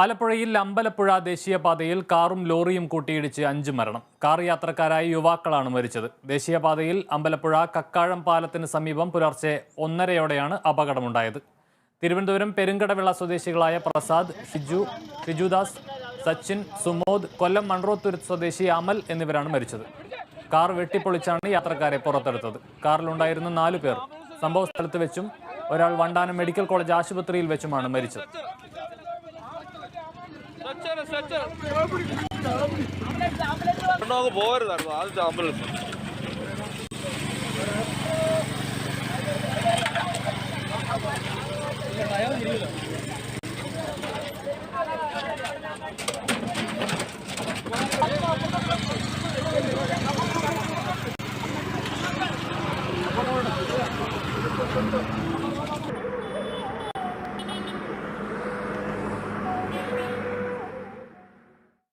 ആലപ്പുഴയിൽ അമ്പലപ്പുഴ ദേശീയപാതയിൽ കാറും ലോറിയും കൂട്ടിയിടിച്ച് 5 മരണം. കാർ യാത്രക്കാരായ യുവാക്കളാണ് മരിച്ചത്. ദേശീയപാതയിൽ അമ്പലപ്പുഴ കക്കാഴം പാലത്തിന് സമീപം പുലർച്ചെ 1:30-യോടെയാണ് അപകടമുണ്ടായത്. തിരുവനന്തപുരം പെരുങ്കടവിള സ്വദേശികളായ പ്രസാദ്, ഷിജുദാസ്, സച്ചിൻ, സുമോദ്, കൊല്ലം മൺറോത്തുരുത്ത് സ്വദേശി അമൽ എന്നിവരാണ് മരിച്ചത്. കാർ വെട്ടിപ്പൊളിച്ചാണ് യാത്രക്കാരെ പുറത്തെടുത്തത്. കാറിലുണ്ടായിരുന്ന 4 പേർ സംഭവ സ്ഥലത്ത് വെച്ചും ഒരാൾ വണ്ടാനം മെഡിക്കൽ കോളേജ് ആശുപത്രിയിൽ വെച്ചുമാണ് മരിച്ചത്. പോരുതായിരുന്നു ആദ്യത്തെ ആംബുലൻസ്